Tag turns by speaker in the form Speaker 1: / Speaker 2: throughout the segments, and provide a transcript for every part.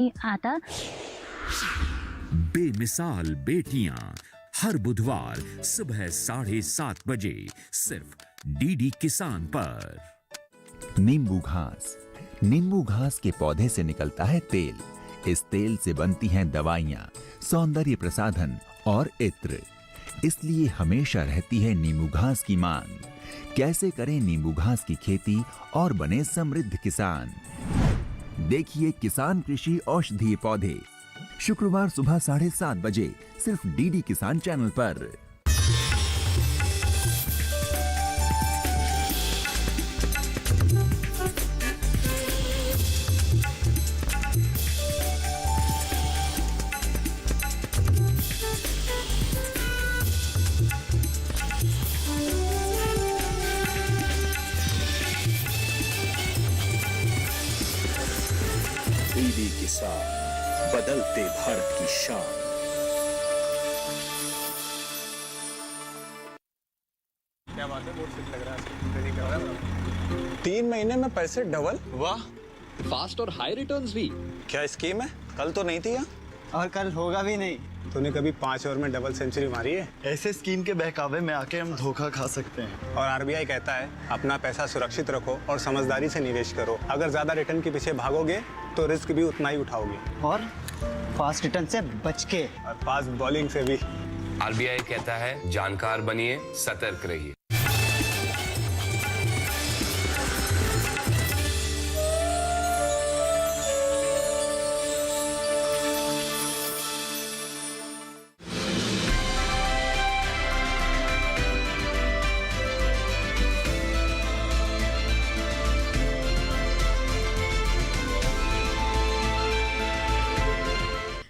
Speaker 1: आता।
Speaker 2: बेमिसाल बेटियां हर बुधवार सुबह 7:30 बजे सिर्फ डीडी किसान पर।
Speaker 3: नींबू घास। नींबू घास के पौधे से निकलता है तेल। इस तेल से बनती हैं दवाइयाँ, सौंदर्य प्रसाधन और इत्र। इसलिए हमेशा रहती है नींबू घास की मांग। कैसे करें नींबू घास की खेती और बने समृद्ध किसान? देखिए किसान कृषि औषधीय पौधे, शुक्रवार सुबह 7:30 बजे सिर्फ डीडी किसान चैनल पर।
Speaker 4: डीडी किसान, बदलते भारत की शान।
Speaker 5: क्या बात है, बहुत सही लग रहा है, ट्रेनिंग कर रहा है।
Speaker 6: 3 महीने में पैसे डबल?
Speaker 5: वाह,
Speaker 7: फास्ट और हाई रिटर्न्स भी।
Speaker 6: क्या स्कीम है? कल तो नहीं थी यहाँ।
Speaker 8: और कल होगा भी नहीं।
Speaker 5: तूने कभी 5 ओवर में डबल सेंचुरी मारी है?
Speaker 8: ऐसे स्कीम के बहकावे में आके हम धोखा खा सकते हैं।
Speaker 5: और आरबीआई कहता है अपना पैसा सुरक्षित रखो और समझदारी से निवेश करो। अगर ज्यादा रिटर्न के पीछे भागोगे तो रिस्क भी उतना ही उठाओगे।
Speaker 8: और फास्ट रिटर्न से बच के।
Speaker 5: और फास्ट बॉलिंग से भी।
Speaker 9: आरबीआई कहता है जानकार बनिए, सतर्क रहिए।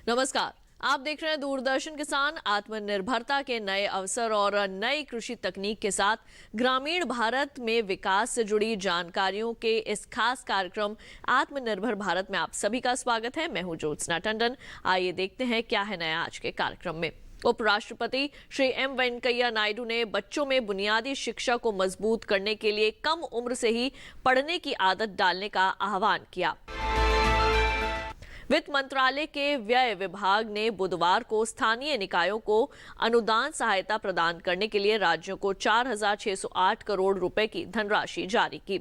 Speaker 10: नमस्कार, आप देख रहे हैं दूरदर्शन किसान। आत्मनिर्भरता के नए अवसर और नई कृषि तकनीक के साथ ग्रामीण भारत में विकास से जुड़ी जानकारियों के इस खास कार्यक्रम आत्मनिर्भर भारत में आप सभी का स्वागत है। मैं हूं ज्योत्सना टंडन। आइए देखते हैं क्या है नया आज के कार्यक्रम में। उपराष्ट्रपति श्री एम वेंकैया नायडू ने बच्चों में बुनियादी शिक्षा को मजबूत करने के लिए कम उम्र से ही पढ़ने की आदत डालने का आह्वान किया। वित्त मंत्रालय के व्यय विभाग ने बुधवार को स्थानीय निकायों को अनुदान सहायता प्रदान करने के लिए राज्यों को 4,608 करोड़ रुपए की धनराशि जारी की।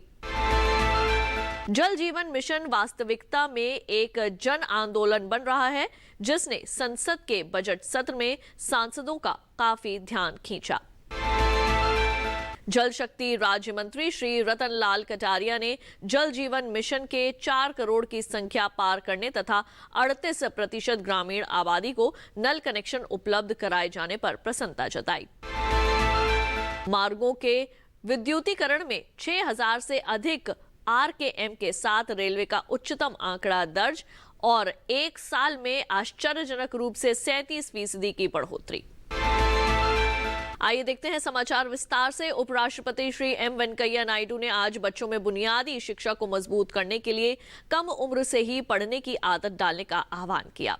Speaker 10: जल जीवन मिशन वास्तविकता में एक जन आंदोलन बन रहा है, जिसने संसद के बजट सत्र में सांसदों का काफी ध्यान खींचा। जल शक्ति राज्य मंत्री श्री रतनलाल कटारिया ने जल जीवन मिशन के 4 करोड़ की संख्या पार करने तथा 38% ग्रामीण आबादी को नल कनेक्शन उपलब्ध कराए जाने पर प्रसन्नता जताई। मार्गों के विद्युतीकरण में 6,000 से अधिक RKM के साथ रेलवे का उच्चतम आंकड़ा दर्ज और एक साल में आश्चर्यजनक रूप से 37% की बढ़ोतरी। आइए देखते हैं समाचार विस्तार से। उपराष्ट्रपति श्री एम वेंकैया नायडू ने आज बच्चों में बुनियादी शिक्षा को मजबूत करने के लिए कम उम्र से ही पढ़ने की आदत डालने का आह्वान किया।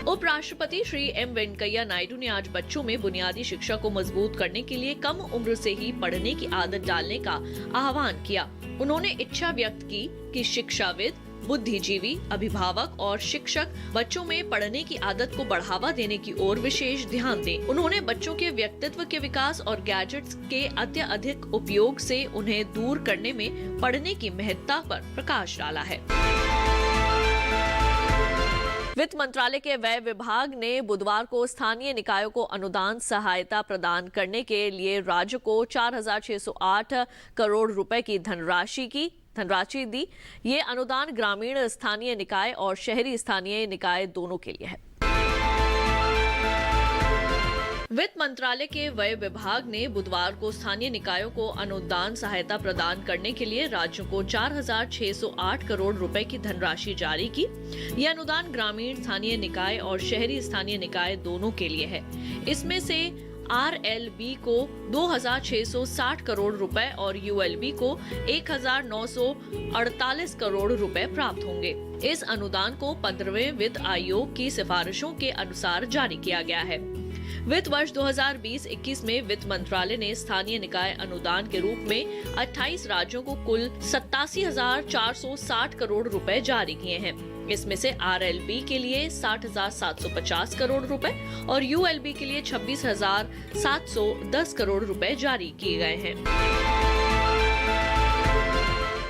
Speaker 10: उपराष्ट्रपति श्री एम वेंकैया नायडू ने आज बच्चों में बुनियादी शिक्षा को मजबूत करने के लिए कम उम्र से ही पढ़ने की आदत डालने का आह्वान किया। उन्होंने इच्छा व्यक्त की कि शिक्षाविद, बुद्धिजीवी, अभिभावक और शिक्षक बच्चों में पढ़ने की आदत को बढ़ावा देने की ओर विशेष ध्यान दें। उन्होंने बच्चों के व्यक्तित्व के विकास और गैजेट्स के अत्यधिक उपयोग से उन्हें दूर करने में पढ़ने की महत्ता पर प्रकाश डाला है। वित्त मंत्रालय के व्यय विभाग ने बुधवार को स्थानीय निकायों को अनुदान सहायता प्रदान करने के लिए राज्य को 4,608 करोड़ रुपए की धनराशि दी। ये अनुदान ग्रामीण स्थानीय निकाय और शहरी स्थानीय निकाय दोनों के लिए है। वित्त मंत्रालय के व्यय विभाग ने बुधवार को स्थानीय निकायों को अनुदान सहायता प्रदान करने के लिए राज्यों को 4,608 करोड़ रुपए की धनराशि जारी की। यह अनुदान ग्रामीण स्थानीय निकाय और शहरी स्थानीय निकाय दोनों के लिए है। इसमें से RLB को 2,660 करोड़ रुपए और ULB को 1,948 करोड़ रुपए प्राप्त होंगे। इस अनुदान को 15वें वित्त आयोग की सिफारिशों के अनुसार जारी किया गया है। वित्त वर्ष 2020-21 में वित्त मंत्रालय ने स्थानीय निकाय अनुदान के रूप में 28 राज्यों को कुल 87,460 करोड़ रुपए जारी किए हैं। इसमें से RLB के लिए 60,750 करोड़ रुपए और ULB के लिए 26,710 करोड़ रुपए जारी किए गए हैं।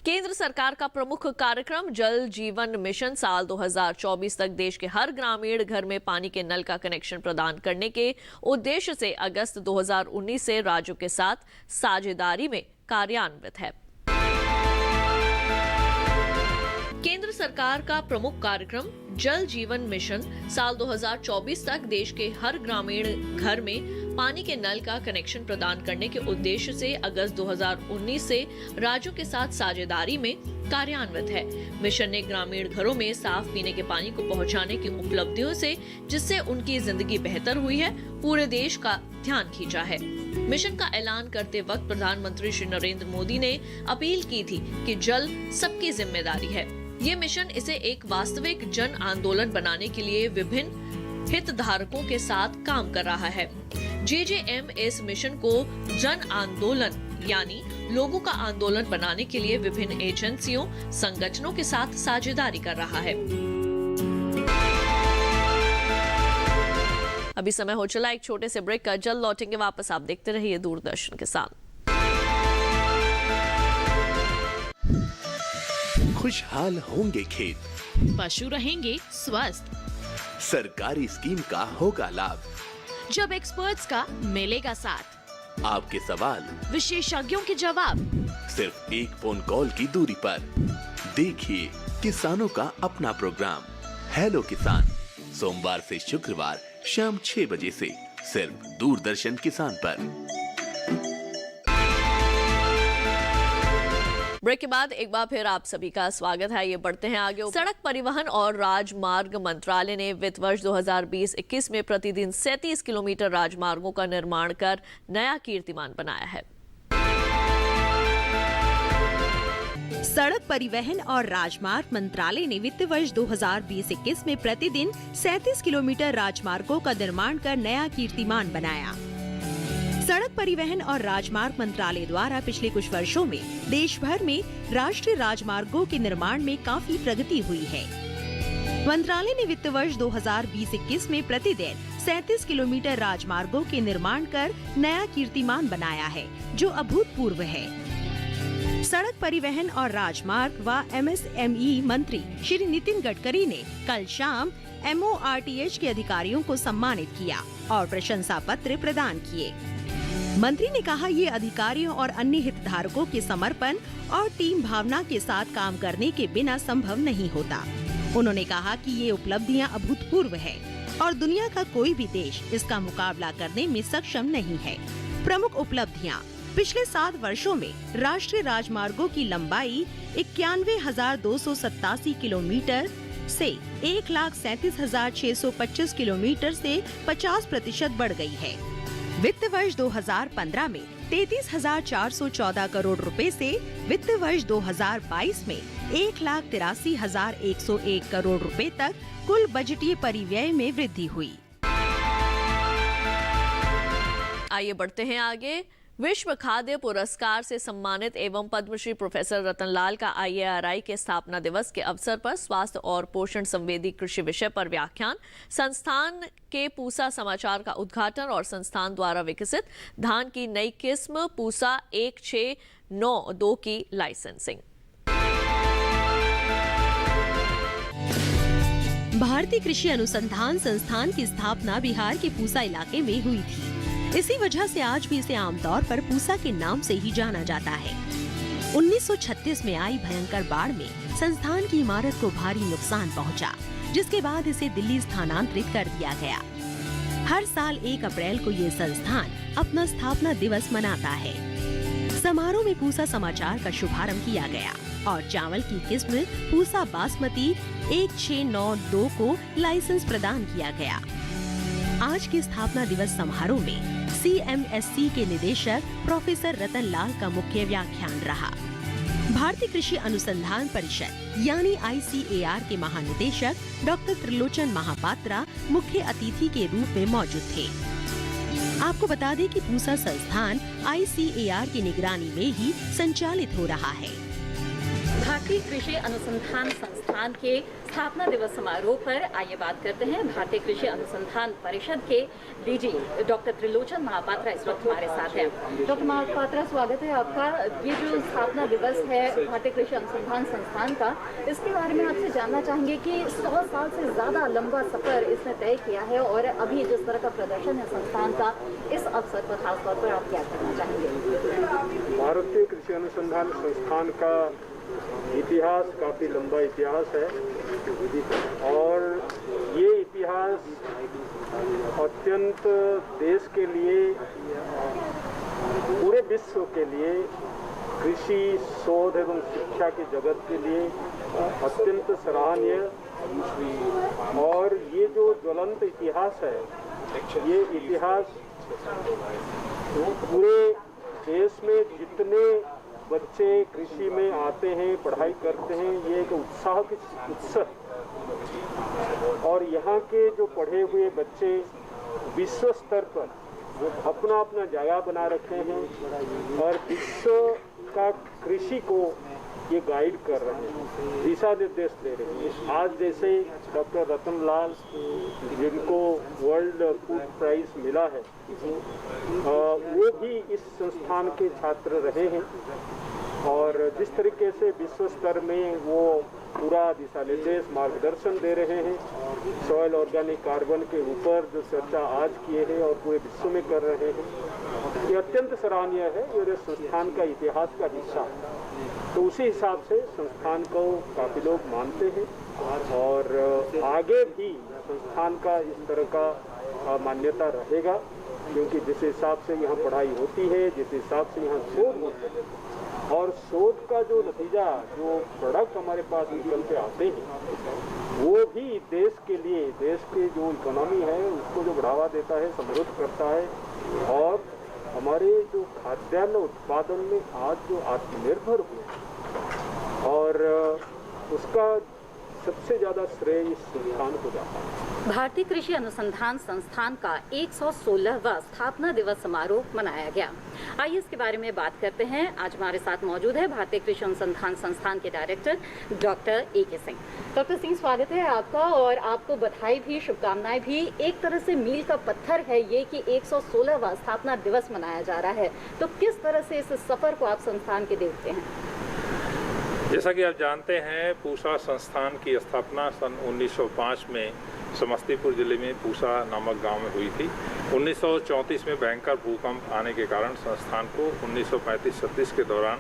Speaker 10: केंद्र सरकार का प्रमुख कार्यक्रम जल जीवन मिशन साल 2024 तक देश के हर ग्रामीण घर में पानी के नल का कनेक्शन प्रदान करने के उद्देश्य से अगस्त 2019 से राज्यों के साथ साझेदारी में कार्यान्वित है। केंद्र सरकार का प्रमुख कार्यक्रम जल जीवन मिशन साल 2024 तक देश के हर ग्रामीण घर में पानी के नल का कनेक्शन प्रदान करने के उद्देश्य से अगस्त 2019 से राज्यों के साथ साझेदारी में कार्यान्वित है। मिशन ने ग्रामीण घरों में साफ पीने के पानी को पहुंचाने की उपलब्धियों से, जिससे उनकी जिंदगी बेहतर हुई है, पूरे देश का ध्यान खींचा है। मिशन का ऐलान करते वक्त प्रधानमंत्री श्री नरेंद्र मोदी ने अपील की थी कि जल सबकी जिम्मेदारी है। ये मिशन इसे एक वास्तविक जन आंदोलन बनाने के लिए विभिन्न हितधारकों के साथ काम कर रहा है। JJM इस मिशन को जन आंदोलन यानी लोगों का आंदोलन बनाने के लिए विभिन्न एजेंसियों, संगठनों के साथ साझेदारी कर रहा है। अभी समय हो चला एक छोटे से ब्रेक का। जल्द लौटेंगे वापस, आप देखते रहिए दूरदर्शन के साथ।
Speaker 1: खुशहाल होंगे खेत,
Speaker 11: पशु रहेंगे स्वस्थ,
Speaker 1: सरकारी स्कीम का होगा लाभ,
Speaker 11: जब एक्सपर्ट्स का मिलेगा साथ,
Speaker 1: आपके सवाल
Speaker 11: विशेषज्ञों के जवाब,
Speaker 1: सिर्फ एक फोन कॉल की दूरी पर। देखिए किसानों का अपना प्रोग्राम हेलो किसान, सोमवार से शुक्रवार शाम 6 बजे से सिर्फ दूरदर्शन किसान पर।
Speaker 10: ब्रेक के बाद एक बार फिर आप सभी का स्वागत है। ये बढ़ते हैं आगे। सड़क परिवहन और राजमार्ग मंत्रालय ने वित्त वर्ष 2020-21 में प्रतिदिन 37 किलोमीटर राजमार्गों का निर्माण कर नया कीर्तिमान बनाया है।
Speaker 12: सड़क परिवहन और राजमार्ग मंत्रालय ने वित्त वर्ष 2020-21 में प्रतिदिन 37 किलोमीटर राजमार्गों का निर्माण कर नया कीर्तिमान बनाया। सड़क परिवहन और राजमार्ग मंत्रालय द्वारा पिछले कुछ वर्षों में देश भर में राष्ट्रीय राजमार्गों के निर्माण में काफी प्रगति हुई है। मंत्रालय ने वित्त वर्ष 2020-21 में प्रतिदिन 37 किलोमीटर राजमार्गों के निर्माण कर नया कीर्तिमान बनाया है, जो अभूतपूर्व है। सड़क परिवहन और राजमार्ग व MSME मंत्री श्री नितिन गडकरी ने कल शाम MORTH के अधिकारियों को सम्मानित किया और प्रशंसा पत्र प्रदान किए। मंत्री ने कहा, ये अधिकारियों और अन्य हितधारकों के समर्पण और टीम भावना के साथ काम करने के बिना संभव नहीं होता। उन्होंने कहा कि ये उपलब्धियां अभूतपूर्व है और दुनिया का कोई भी देश इसका मुकाबला करने में सक्षम नहीं है। प्रमुख उपलब्धियां: पिछले 7 वर्षों में राष्ट्रीय राजमार्गों की लंबाई 91,287 किलोमीटर से 1,37,625 किलोमीटर से 50% बढ़ गई है। वित्त वर्ष 2015 में 33,414 करोड़ रुपए से वित्त वर्ष 2022 में 1,83,101 करोड़ रुपए तक कुल बजटीय परिव्यय में वृद्धि हुई।
Speaker 10: आइए बढ़ते हैं आगे। विश्व खाद्य पुरस्कार से सम्मानित एवं पद्मश्री प्रोफेसर रतनलाल का IARI के स्थापना दिवस के अवसर पर स्वास्थ्य और पोषण संवेदी कृषि विषय पर व्याख्यान, संस्थान के पूसा समाचार का उद्घाटन और संस्थान द्वारा विकसित धान की नई किस्म पूसा 1692 की लाइसेंसिंग।
Speaker 12: भारतीय कृषि अनुसंधान संस्थान की स्थापना बिहार के पूसा इलाके में हुई थी। इसी वजह से आज भी इसे आमतौर पर पूसा के नाम से ही जाना जाता है। 1936 में आई भयंकर बाढ़ में संस्थान की इमारत को भारी नुकसान पहुंचा, जिसके बाद इसे दिल्ली स्थानांतरित कर दिया गया। हर साल 1 अप्रैल को ये संस्थान अपना स्थापना दिवस मनाता है। समारोह में पूसा समाचार का शुभारंभ किया गया और चावल की किस्म पूसा बासमती 1692 को लाइसेंस प्रदान किया गया। आज के स्थापना दिवस समारोह में CMSC के निदेशक प्रोफेसर रतनलाल का मुख्य व्याख्यान रहा। भारतीय कृषि अनुसंधान परिषद यानी ICAR के महानिदेशक डॉक्टर त्रिलोचन महापात्रा मुख्य अतिथि के रूप में मौजूद थे। आपको बता दें कि पूसा संस्थान ICAR की निगरानी में ही संचालित हो रहा है।
Speaker 11: भारतीय कृषि अनुसंधान संस्थान के स्थापना दिवस समारोह पर आइए बात करते हैं भारतीय कृषि अनुसंधान परिषद के डीजी डॉक्टर त्रिलोचन महापात्रा इस वक्त हमारे साथ हैं। डॉक्टर महापात्रा, स्वागत है आपका। ये जो स्थापना दिवस है भारतीय कृषि अनुसंधान संस्थान का, इसके बारे में आपसे जानना चाहेंगे कि 100 साल से ज़्यादा लंबा सफर इसने तय किया है और अभी जिस तरह का प्रदर्शन है संस्थान का, इस अवसर पर खासतौर पर आप क्या कहना चाहेंगे?
Speaker 5: भारतीय कृषि अनुसंधान संस्थान का इतिहास काफ़ी लंबा इतिहास है और ये इतिहास अत्यंत देश के लिए, पूरे विश्व के लिए, कृषि शोध एवं शिक्षा के जगत के लिए अत्यंत सराहनीय और ये जो ज्वलंत इतिहास है, ये इतिहास पूरे देश में जितने बच्चे कृषि में आते हैं, पढ़ाई करते हैं, ये एक उत्साह की उत्सव और यहाँ के जो पढ़े हुए बच्चे विश्व स्तर पर अपना अपना जगह बना रखे हैं और विश्व का कृषि को ये गाइड कर रहे हैं, दिशा निर्देश दे रहे हैं। आज जैसे डॉक्टर रतन लाल जिनको वर्ल्ड फूड प्राइज मिला है, वो भी इस संस्थान के छात्र रहे हैं और जिस तरीके से विश्व स्तर में वो पूरा दिशा निर्देश मार्गदर्शन दे रहे हैं, सॉइल ऑर्गेनिक कार्बन के ऊपर जो चर्चा आज किए हैं और पूरे विश्व में कर रहे हैं, ये अत्यंत सराहनीय है। ये संस्थान का इतिहास का हिस्सा है, तो उसी हिसाब से संस्थान को काफ़ी लोग मानते हैं और आगे भी संस्थान का इस तरह का मान्यता रहेगा, क्योंकि जिस हिसाब से यहाँ पढ़ाई होती है, जिस हिसाब से यहाँ शोध होते हैं और शोध का जो नतीजा, जो प्रोडक्ट हमारे पास निकल के आते हैं, वो भी देश के लिए, देश के जो इकोनॉमी है उसको जो बढ़ावा देता है, समृद्ध करता है और हमारे जो खाद्यान्न उत्पादन में आज जो आत्मनिर्भर हुए और उसका सबसे ज़्यादा श्रेय इस संस्थान को जाता है।
Speaker 11: भारतीय कृषि अनुसंधान संस्थान का 116वां स्थापना दिवस समारोह मनाया गया। आइए इसके बारे में बात करते हैं। आज हमारे साथ मौजूद है भारतीय कृषि अनुसंधान संस्थान के director doctor AK Singh. Doctor Singh, स्वागत है आपका और आपको बधाई भी, शुभकामनाएं भी। एक तरह से मील का पत्थर है ये कि 116वां स्थापना दिवस मनाया जा रहा है, तो किस तरह से इस सफर को आप संस्थान के देखते हैं?
Speaker 13: जैसा कि आप जानते हैं, पूसा संस्थान की स्थापना सन 1905 में समस्तीपुर जिले में पूसा नामक गांव में हुई थी। 1934 में भयंकर भूकंप आने के कारण संस्थान को 1935-36 के दौरान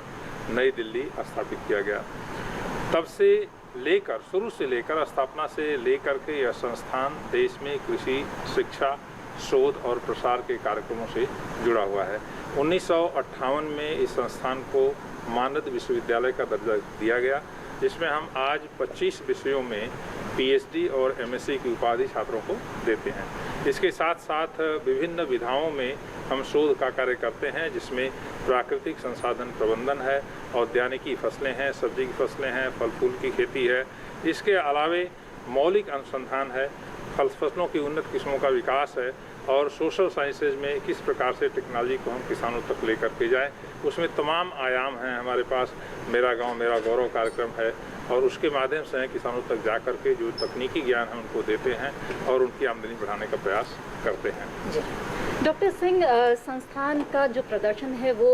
Speaker 13: नई दिल्ली स्थापित किया गया। तब से लेकर, शुरू से लेकर, स्थापना से लेकर के यह संस्थान देश में कृषि, शिक्षा, शोध और प्रसार के कार्यक्रमों से जुड़ा हुआ है। 1958 में इस संस्थान को मानद विश्वविद्यालय का दर्जा दिया गया, जिसमें हम आज 25 विषयों में PhD और MSc की उपाधि छात्रों को देते हैं। इसके साथ साथ विभिन्न विधाओं में हम शोध का कार्य करते हैं, जिसमें प्राकृतिक संसाधन प्रबंधन है, औद्यानिकी फसलें हैं, सब्जी की फसलें हैं, फल फूल की खेती है। इसके अलावे मौलिक अनुसंधान है, फसलों की उन्नत किस्मों का विकास है और सोशल साइंसेज में किस प्रकार से टेक्नोलॉजी को हम किसानों तक लेकर के जाएं, उसमें तमाम आयाम हैं। हमारे पास मेरा गांव मेरा गौरव कार्यक्रम है और उसके माध्यम से किसानों तक जा कर के जो तकनीकी ज्ञान हम उनको देते हैं और उनकी आमदनी बढ़ाने का प्रयास करते हैं।
Speaker 11: डॉक्टर सिंह, संस्थान का जो प्रदर्शन है वो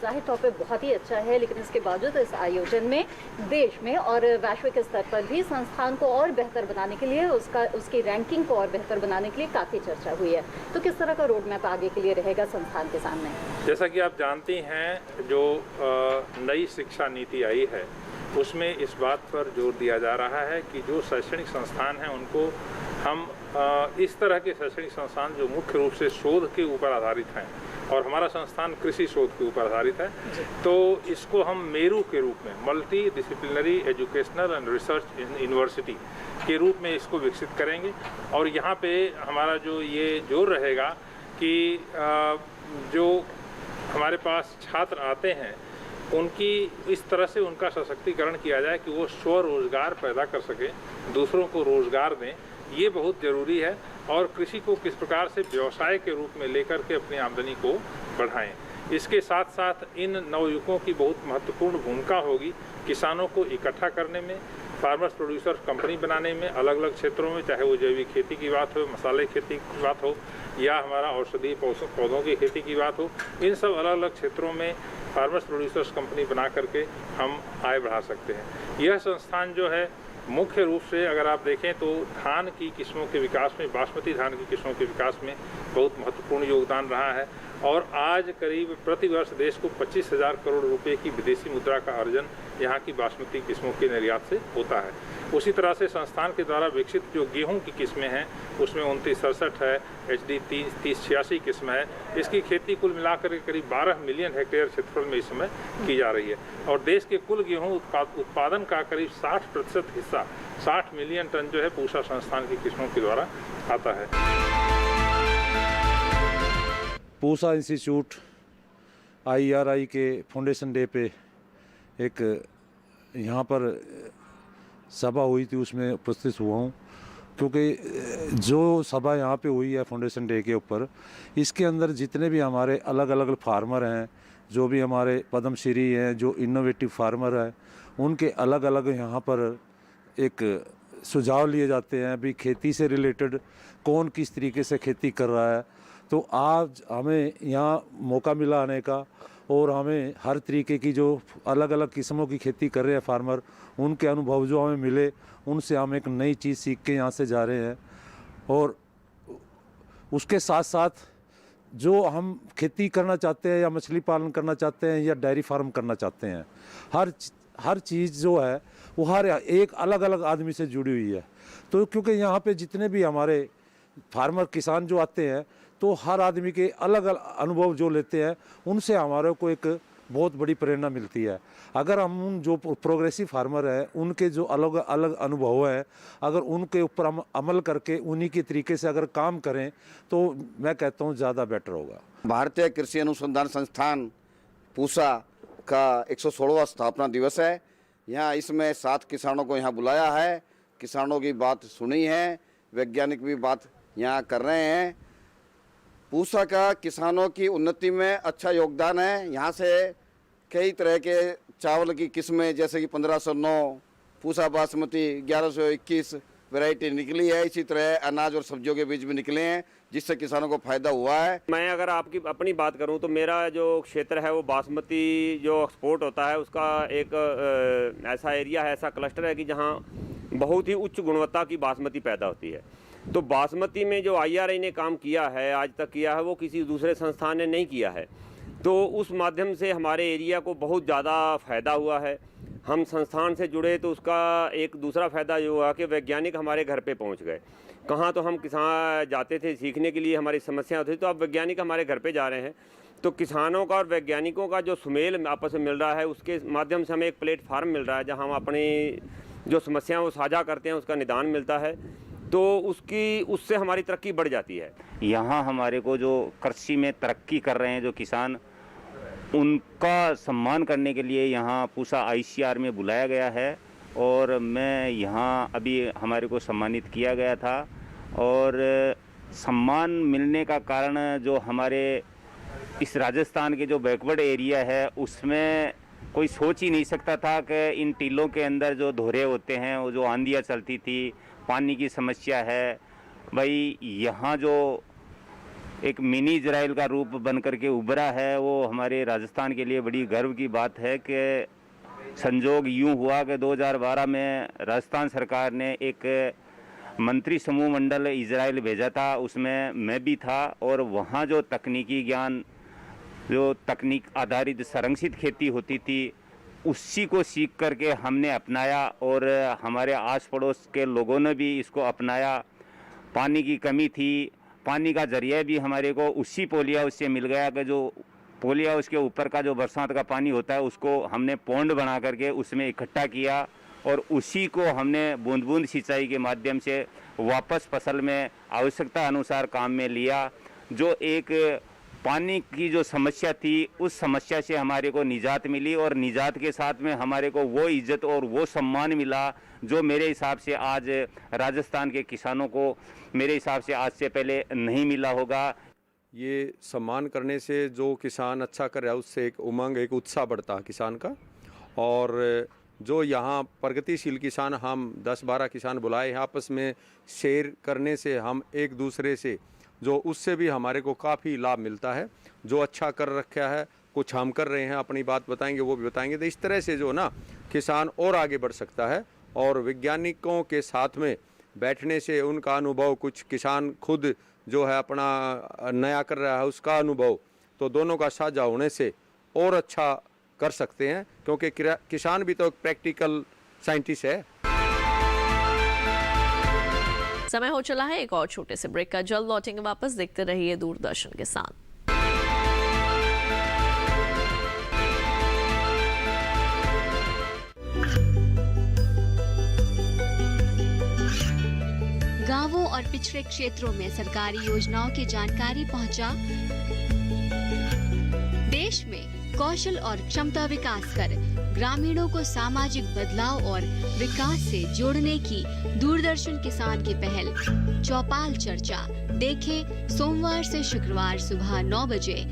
Speaker 11: जाहिर तौर पे बहुत ही अच्छा है, लेकिन इसके बावजूद इस आयोजन में देश में और वैश्विक स्तर पर भी संस्थान को और बेहतर बनाने के लिए, उसकी रैंकिंग को और बेहतर बनाने के लिए काफ़ी चर्चा हुई है। तो किस तरह का रोड मैप आगे के लिए रहेगा संस्थान के सामने?
Speaker 13: जैसा कि आप जानती हैं, जो नई शिक्षा नीति आई है उसमें इस बात पर जोर दिया जा रहा है कि जो शैक्षणिक संस्थान हैं उनको हम इस तरह के शैक्षणिक संस्थान जो मुख्य रूप से शोध के ऊपर आधारित हैं, और हमारा संस्थान कृषि शोध के ऊपर आधारित है, तो इसको हम मेरू के रूप में, multi disciplinary educational and research university के रूप में इसको विकसित करेंगे। और यहाँ पे हमारा जो ये जोर रहेगा कि जो हमारे पास छात्र आते हैं उनकी इस तरह से उनका सशक्तिकरण किया जाए कि वो स्वरोजगार पैदा कर सकें, दूसरों को रोजगार दें। ये बहुत ज़रूरी है और कृषि को किस प्रकार से व्यवसाय के रूप में लेकर के अपनी आमदनी को बढ़ाएं। इसके साथ साथ इन नवयुवकों की बहुत महत्वपूर्ण भूमिका होगी किसानों को इकट्ठा करने में, फार्मर्स प्रोड्यूसर कंपनी बनाने में अलग अलग क्षेत्रों में, चाहे वो जैविक खेती की बात हो, मसाले खेती की बात हो या हमारा औषधीय पौधों की खेती की बात हो, इन सब अलग अलग क्षेत्रों में फार्मर्स प्रोड्यूसर्स कंपनी बना करके हम आय बढ़ा सकते हैं। यह संस्थान जो है मुख्य रूप से अगर आप देखें तो धान की किस्मों के विकास में, बासमती धान की किस्मों के विकास में बहुत महत्वपूर्ण योगदान रहा है और आज करीब प्रतिवर्ष देश को 25,000 करोड़ रुपए की विदेशी मुद्रा का अर्जन यहाँ की बासमती किस्मों के निर्यात से होता है। उसी तरह से संस्थान के द्वारा विकसित जो गेहूं की किस्में हैं उसमें 2967 है, HD 3086 किस्म है। इसकी खेती कुल मिलाकर के करीब 12 मिलियन हेक्टेयर क्षेत्रफल में इस समय की जा रही है और देश के कुल गेहूं उत्पादन का करीब 60% हिस्सा 60 मिलियन टन जो है पूसा संस्थान की किस्मों के द्वारा आता है।
Speaker 14: पूसा इंस्टीट्यूट IRI के फाउंडेशन डे पे एक यहाँ पर सभा हुई थी, उसमें उपस्थित हुआ हूँ क्योंकि जो सभा यहाँ पे हुई है फाउंडेशन डे के ऊपर, इसके अंदर जितने भी हमारे अलग अलग फार्मर हैं, जो भी हमारे पद्मश्री हैं, जो इनोवेटिव फार्मर हैं, उनके अलग अलग यहाँ पर एक सुझाव लिए जाते हैं भी खेती से रिलेटेड कौन किस तरीके से खेती कर रहा है। तो आज हमें यहाँ मौका मिला आने का और हमें हर तरीके की जो अलग अलग किस्मों की खेती कर रहे हैं फार्मर, उनके अनुभव जो हमें मिले, उनसे हम एक नई चीज़ सीख के यहाँ से जा रहे हैं। और उसके साथ साथ जो हम खेती करना चाहते हैं या मछली पालन करना चाहते हैं या डेयरी फार्म करना चाहते हैं, हर चीज़ जो है वो हर एक अलग अलग आदमी से जुड़ी हुई है। तो क्योंकि यहाँ पे जितने भी हमारे फार्मर किसान जो आते हैं तो हर आदमी के अलग अलग अनुभव जो लेते हैं, उनसे हमारे को एक बहुत बड़ी प्रेरणा मिलती है। अगर हम उन जो प्रोग्रेसिव फार्मर हैं उनके जो अलग अलग अनुभव है, अगर उनके ऊपर हम अमल करके उन्हीं के तरीके से अगर काम करें तो मैं कहता हूँ ज़्यादा बेटर होगा।
Speaker 15: भारतीय कृषि अनुसंधान संस्थान पूसा का 116वां स्थापना दिवस है। यहाँ इसमें 7 किसानों को यहाँ बुलाया है, किसानों की बात सुनी है, वैज्ञानिक भी बात यहाँ कर रहे हैं। पूसा का किसानों की उन्नति में अच्छा योगदान है। यहाँ से कई तरह के चावल की किस्में जैसे कि 1509, पूसा बासमती 1121 वैरायटी निकली है। इसी तरह अनाज और सब्जियों के बीज भी निकले हैं जिससे किसानों को फायदा हुआ है।
Speaker 16: मैं अगर आपकी अपनी बात करूं तो मेरा जो क्षेत्र है वो बासमती जो एक्सपोर्ट होता है उसका एक ऐसा एरिया है, ऐसा क्लस्टर है कि जहां बहुत ही उच्च गुणवत्ता की बासमती पैदा होती है। तो बासमती में जो IRI ने काम किया है, आज तक किया है, वो किसी दूसरे संस्थान ने नहीं किया है। तो उस माध्यम से हमारे एरिया को बहुत ज़्यादा फ़ायदा हुआ है। हम संस्थान से जुड़े तो उसका एक दूसरा फ़ायदा ये हुआ कि वैज्ञानिक हमारे घर पे पहुंच गए। कहाँ तो हम किसान जाते थे सीखने के लिए, हमारी समस्या होती थी, तो अब वैज्ञानिक हमारे घर पे जा रहे हैं। तो किसानों का और वैज्ञानिकों का जो सुमेल आपस में मिल रहा है, उसके माध्यम से हमें एक प्लेटफार्म मिल रहा है जहाँ हम अपनी जो समस्याएँ वो साझा करते हैं, उसका निदान मिलता है, तो उससे हमारी तरक्की बढ़ जाती है।
Speaker 17: यहाँ हमारे को जो कृषि में तरक्की कर रहे हैं जो किसान, उनका सम्मान करने के लिए यहाँ पूसा ICR में बुलाया गया है और मैं यहाँ अभी हमारे को सम्मानित किया गया था। और सम्मान मिलने का कारण जो हमारे इस राजस्थान के जो बैकवर्ड एरिया है उसमें कोई सोच ही नहीं सकता था कि इन टीलों के अंदर जो धोरे होते हैं, वो जो आंधियाँ चलती थी, पानी की समस्या है, भाई यहाँ जो एक मिनी इजराइल का रूप बन करके उभरा है, वो हमारे राजस्थान के लिए बड़ी गर्व की बात है कि संजोग यूं हुआ कि 2012 में राजस्थान सरकार ने एक मंत्री समूह मंडल इजराइल भेजा था, उसमें मैं भी था। और वहाँ जो तकनीकी ज्ञान, जो तकनीक आधारित संरक्षित खेती होती थी, उसी को सीख करके हमने अपनाया और हमारे आस पड़ोस के लोगों ने भी इसको अपनाया। पानी की कमी थी, पानी का जरिया भी हमारे को उसी पोलिया उससे मिल गया कि जो पोलिया उसके ऊपर का जो बरसात का पानी होता है उसको हमने पौंड बना करके उसमें इकट्ठा किया और उसी को हमने बूंद बूंद सिंचाई के माध्यम से वापस फसल में आवश्यकता अनुसार काम में लिया। जो एक पानी की जो समस्या थी, उस समस्या से हमारे को निजात मिली और निजात के साथ में हमारे को वो इज्जत और वो सम्मान मिला जो मेरे हिसाब से आज राजस्थान के किसानों को मेरे हिसाब से आज से पहले नहीं मिला होगा।
Speaker 18: ये सम्मान करने से जो किसान अच्छा कर रहा है उससे एक उमंग, एक उत्साह बढ़ता है किसान का। और जो यहाँ प्रगतिशील किसान हम 10-12 किसान बुलाए हैं, आपस में शेयर करने से हम एक दूसरे से जो उससे भी हमारे को काफ़ी लाभ मिलता है। जो अच्छा कर रखा है, कुछ हम कर रहे हैं, अपनी बात बताएंगे, वो भी बताएंगे। तो इस तरह से जो ना किसान और आगे बढ़ सकता है। और वैज्ञानिकों के साथ में बैठने से उनका अनुभव, कुछ किसान खुद जो है अपना नया कर रहा है उसका अनुभव, तो दोनों का साझा होने से और अच्छा कर सकते हैं, क्योंकि किसान भी तो एक प्रैक्टिकल साइंटिस्ट है।
Speaker 10: समय हो चला है एक और छोटे से ब्रेक का। जल्द लौटेंगे वापस, देखते रहिए दूरदर्शन के साथ।
Speaker 19: गांवों और पिछड़े क्षेत्रों में सरकारी योजनाओं की जानकारी पहुंचा। देश में कौशल और क्षमता विकास कर ग्रामीणों को सामाजिक बदलाव और विकास से जोड़ने की दूरदर्शन किसान की पहल चौपाल चर्चा देखें सोमवार से शुक्रवार सुबह 9 बजे।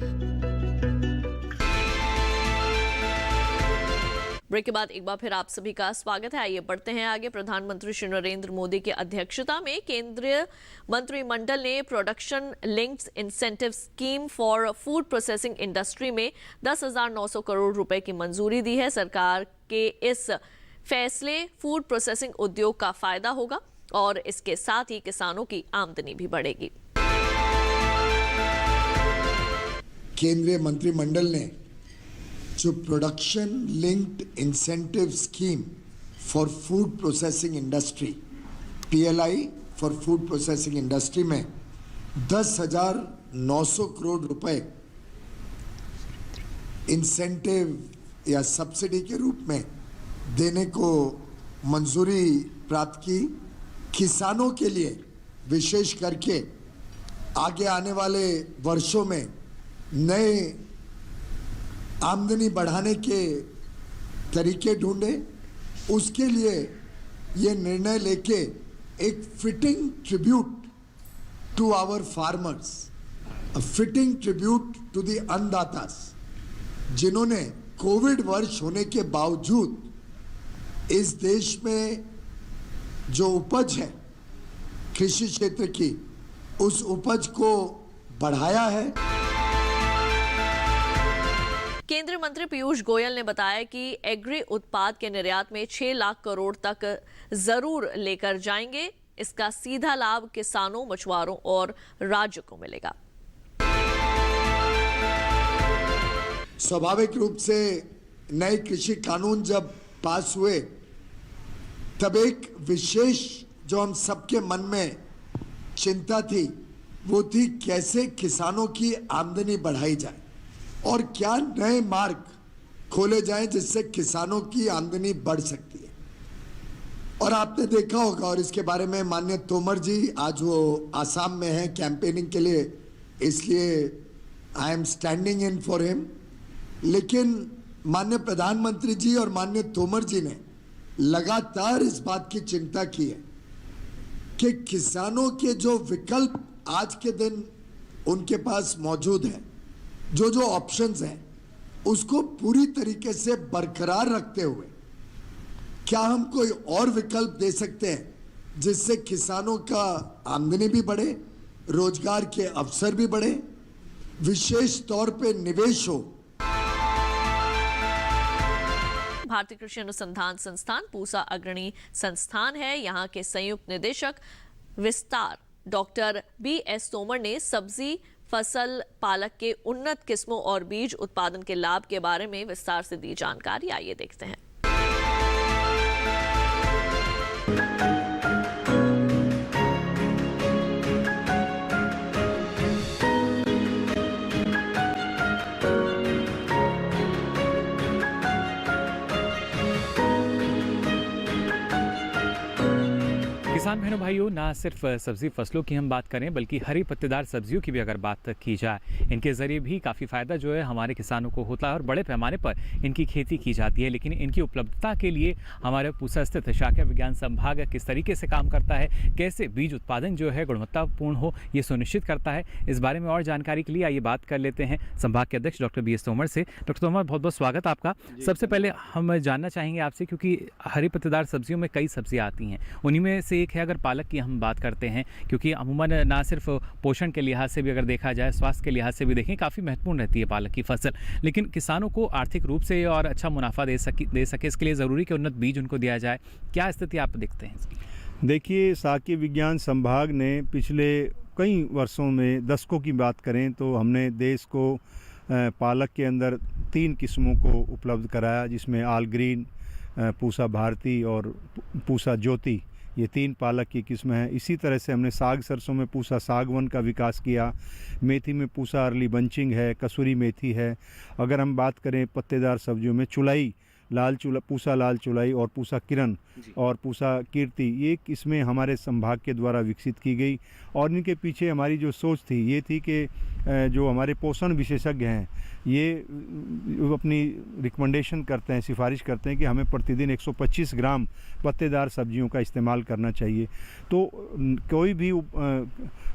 Speaker 10: ब्रेक के बाद एक बार फिर आप सभी का स्वागत है। आइए बढ़ते हैं आगे। प्रधानमंत्री श्री नरेंद्र मोदी की अध्यक्षता में केंद्रीय मंत्रिमंडल ने production linked incentive scheme for food processing industry में 10,900 करोड़ रुपए की मंजूरी दी है। सरकार के इस फैसले फूड प्रोसेसिंग उद्योग का फायदा होगा और इसके साथ ही किसानों की आमदनी भी बढ़ेगी।
Speaker 20: केंद्रीय मंत्रिमंडल ने जो production linked incentive scheme for food processing industry PLI for food processing industry में 10,900 करोड़ रुपए इंसेंटिव या सब्सिडी के रूप में देने को मंजूरी प्राप्त की। किसानों के लिए विशेष करके आगे आने वाले वर्षों में नए आमदनी बढ़ाने के तरीके ढूंढे, उसके लिए ये निर्णय लेके एक fitting tribute to our farmers, fitting tribute to the अन्नदातास, जिन्होंने कोविड वर्ष होने के बावजूद इस देश में जो उपज है कृषि क्षेत्र की, उस उपज को बढ़ाया है।
Speaker 10: केंद्रीय मंत्री पीयूष गोयल ने बताया कि एग्री उत्पाद के निर्यात में 6 लाख करोड़ तक जरूर लेकर जाएंगे। इसका सीधा लाभ किसानों, मछुआरों और राज्य को मिलेगा।
Speaker 20: स्वाभाविक रूप से नए कृषि कानून जब पास हुए तब एक विशेष जो हम सबके मन में चिंता थी वो थी कैसे किसानों की आमदनी बढ़ाई जाए और क्या नए मार्ग खोले जाएं जिससे किसानों की आमदनी बढ़ सकती है। और आपने देखा होगा, और इसके बारे में माननीय तोमर जी आज वो आसाम में हैं कैंपेनिंग के लिए, इसलिए I am standing in for him. लेकिन माननीय प्रधानमंत्री जी और माननीय तोमर जी ने लगातार इस बात की चिंता की है कि किसानों के जो विकल्प आज के दिन उनके पास मौजूद है, जो ऑप्शंस हैं, उसको पूरी तरीके से बरकरार रखते हुए क्या हम कोई और विकल्प दे सकते हैं जिससे किसानों का आमदनी भी बढ़े, रोजगार के अवसर भी बढ़े, विशेष तौर पे निवेश हो।
Speaker 10: भारतीय कृषि अनुसंधान संस्थान पूसा अग्रणी संस्थान है। यहाँ के संयुक्त निदेशक विस्तार डॉक्टर BS तोमर ने सब्जी फसल पालक के उन्नत किस्मों और बीज उत्पादन के लाभ के बारे में विस्तार से दी जानकारी। आइए देखते हैं।
Speaker 21: किसान बहनों भाइयों, ना सिर्फ सब्जी फसलों की हम बात करें बल्कि हरी पत्तेदार सब्जियों की भी अगर बात की जाए, इनके ज़रिए भी काफ़ी फ़ायदा जो है हमारे किसानों को होता है और बड़े पैमाने पर इनकी खेती की जाती है। लेकिन इनकी उपलब्धता के लिए हमारे पूसा स्थित शाखा विज्ञान संभाग किस तरीके से काम करता है, कैसे बीज उत्पादन जो है गुणवत्तापूर्ण हो ये सुनिश्चित करता है, इस बारे में और जानकारी के लिए आइए बात कर लेते हैं संभाग के अध्यक्ष डॉक्टर BS तोमर से। डॉक्टर तोमर, बहुत बहुत स्वागत आपका। सबसे पहले हम जानना चाहेंगे आपसे, क्योंकि हरी पत्तेदार सब्जियों में कई सब्जियाँ आती हैं, उन्हीं में से एक है अगर पालक की हम बात करते हैं, क्योंकि अमूमन ना सिर्फ पोषण के लिहाज से भी अगर देखा जाए, स्वास्थ्य के लिहाज से भी देखें, काफ़ी महत्वपूर्ण रहती है पालक की फसल। लेकिन किसानों को आर्थिक रूप से और अच्छा मुनाफा दे सके इसके लिए ज़रूरी कि उन्नत बीज उनको दिया जाए। क्या स्थिति आप देखते हैं इसकी?
Speaker 22: देखिए, शासकीय विज्ञान संभाग ने पिछले कई वर्षों में, दशकों की बात करें तो हमने देश को पालक के अंदर 3 किस्मों को उपलब्ध कराया, जिसमें ऑल ग्रीन, पूसा भारती और पूसा ज्योति, ये 3 पालक की किस्म हैं। इसी तरह से हमने साग सरसों में पूसा सागवन का विकास किया, मेथी में पूसा अर्ली बंचिंग है, कसूरी मेथी है। अगर हम बात करें पत्तेदार सब्जियों में चुलाई, पूसा लाल चुलाई और पूसा किरण और पूसा कीर्ति, ये किस्में हमारे संभाग के द्वारा विकसित की गई। और इनके पीछे हमारी जो सोच थी ये थी कि जो हमारे पोषण विशेषज्ञ हैं ये अपनी रिकमेंडेशन करते हैं, सिफारिश करते हैं कि हमें प्रतिदिन 125 ग्राम पत्तेदार सब्जियों का इस्तेमाल करना चाहिए। तो कोई भी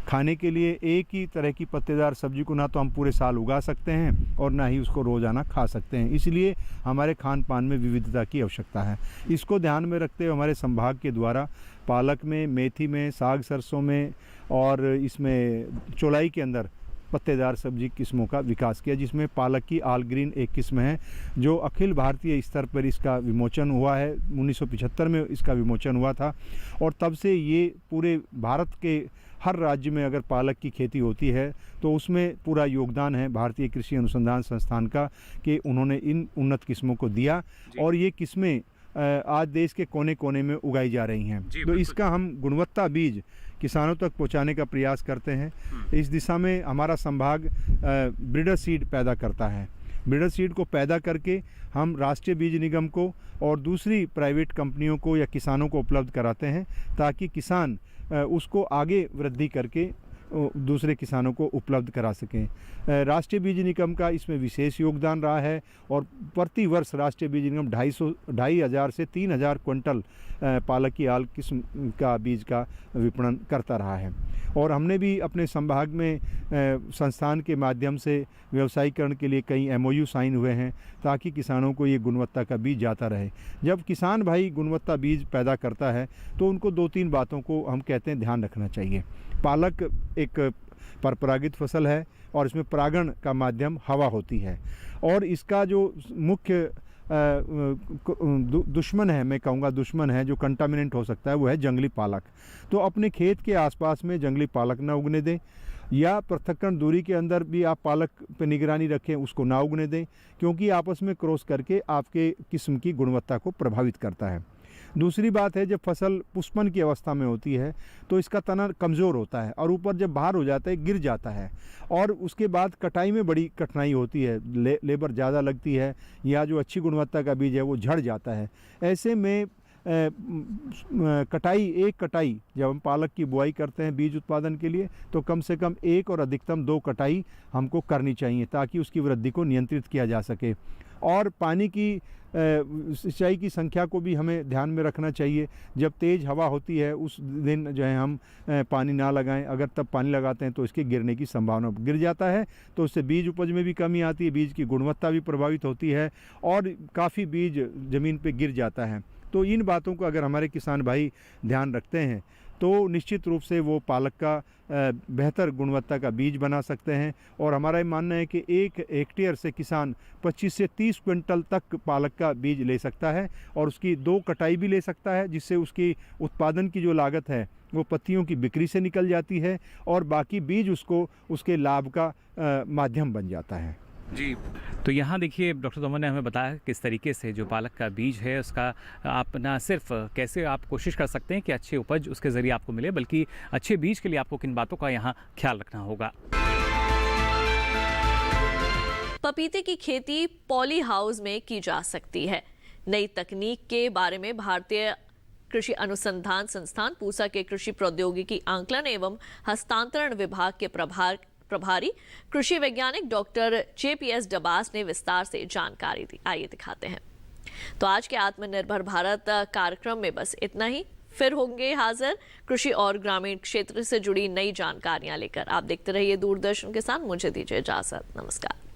Speaker 22: खाने के लिए एक ही तरह की पत्तेदार सब्जी को ना तो हम पूरे साल उगा सकते हैं और ना ही उसको रोज़ाना खा सकते हैं, इसलिए हमारे खान पान में विविधता की आवश्यकता है। इसको ध्यान में रखते हुए हमारे संभाग के द्वारा पालक में, मेथी में, साग सरसों में और इसमें चौलाई के अंदर पत्तेदार सब्जी किस्मों का विकास किया, जिसमें पालक की ऑल ग्रीन एक किस्म है जो अखिल भारतीय स्तर पर इसका विमोचन हुआ है। 1975 में इसका विमोचन हुआ था और तब से ये पूरे भारत के हर राज्य में अगर पालक की खेती होती है तो उसमें पूरा योगदान है भारतीय कृषि अनुसंधान संस्थान का कि उन्होंने इन उन्नत किस्मों को दिया और ये किस्में आज देश के कोने कोने में उगाई जा रही हैं। तो इसका हम गुणवत्ता बीज किसानों तक पहुंचाने का प्रयास करते हैं। इस दिशा में हमारा संभाग ब्रीडर सीड पैदा करता है। ब्रीडर सीड को पैदा करके हम राष्ट्रीय बीज निगम को और दूसरी प्राइवेट कंपनियों को या किसानों को उपलब्ध कराते हैं ताकि किसान उसको आगे वृद्धि करके दूसरे किसानों को उपलब्ध करा सकें। राष्ट्रीय बीज निगम का इसमें विशेष योगदान रहा है और प्रति वर्ष राष्ट्रीय बीज निगम 2,500 से 3,000 क्विंटल पालक की आल किस्म का बीज का विपणन करता रहा है। और हमने भी अपने संभाग में संस्थान के माध्यम से व्यवसायीकरण के लिए कई MOU साइन हुए हैं ताकि किसानों को ये गुणवत्ता का बीज जाता रहे। जब किसान भाई गुणवत्ता बीज पैदा करता है तो उनको 2-3 बातों को हम कहते हैं ध्यान रखना चाहिए। पालक एक परपरागित फसल है और इसमें परागण का माध्यम हवा होती है और इसका जो मुख्य दुश्मन है, मैं कहूँगा दुश्मन है, जो कंटामिनेंट हो सकता है वो है जंगली पालक। तो अपने खेत के आसपास में जंगली पालक ना उगने दें या पृथक्करण दूरी के अंदर भी आप पालक पे निगरानी रखें, उसको ना उगने दें, क्योंकि आपस में क्रॉस करके आपके किस्म की गुणवत्ता को प्रभावित करता है। दूसरी बात है, जब फसल पुष्पन की अवस्था में होती है तो इसका तना कमज़ोर होता है और ऊपर जब बाहर हो जाता है गिर जाता है और उसके बाद कटाई में बड़ी कठिनाई होती है, लेबर ज़्यादा लगती है या जो अच्छी गुणवत्ता का बीज है वो झड़ जाता है। ऐसे में एक कटाई जब हम पालक की बुआई करते हैं बीज उत्पादन के लिए तो कम से कम 1 और अधिकतम 2 कटाई हमको करनी चाहिए ताकि उसकी वृद्धि को नियंत्रित किया जा सके। और पानी की सिंचाई की संख्या को भी हमें ध्यान में रखना चाहिए। जब तेज़ हवा होती है उस दिन जो है हम पानी ना लगाएं, अगर तब पानी लगाते हैं तो इसके गिरने की संभावना गिर जाता है, तो उससे बीज उपज में भी कमी आती है, बीज की गुणवत्ता भी प्रभावित होती है और काफ़ी बीज ज़मीन पे गिर जाता है। तो इन बातों को अगर हमारे किसान भाई ध्यान रखते हैं तो निश्चित रूप से वो पालक का बेहतर गुणवत्ता का बीज बना सकते हैं। और हमारा ये मानना है कि 1 हेक्टेयर से किसान 25 से 30 क्विंटल तक पालक का बीज ले सकता है और उसकी 2 कटाई भी ले सकता है, जिससे उसकी उत्पादन की जो लागत है वो पत्तियों की बिक्री से निकल जाती है और बाकी बीज उसको उसके लाभ का माध्यम बन जाता है।
Speaker 21: जी, तो यहाँ देखिए डॉक्टर तोमर ने हमें बताया किस तरीके से जो पालक का बीज है उसका आप ना सिर्फ कैसे आप कोशिश कर सकते हैं कि अच्छी उपज उसके ज़रिए आपको मिले, बल्कि अच्छे बीज के लिए आपको किन बातों का यहाँ ख्याल रखना होगा।
Speaker 10: पपीते की खेती पॉली हाउस में की जा सकती है। नई तकनीक के बारे में भारतीय कृषि अनुसंधान संस्थान पूसा के कृषि प्रौद्योगिकी आंकलन एवं हस्तांतरण विभाग के प्रभारी कृषि वैज्ञानिक डॉक्टर JPS डबास ने विस्तार से जानकारी दी। आइए दिखाते हैं। तो आज के आत्मनिर्भर भारत कार्यक्रम में बस इतना ही। फिर होंगे हाजिर कृषि और ग्रामीण क्षेत्र से जुड़ी नई जानकारियां लेकर। आप देखते रहिए दूरदर्शन के साथ। मुझे दीजिए इजाजत। नमस्कार।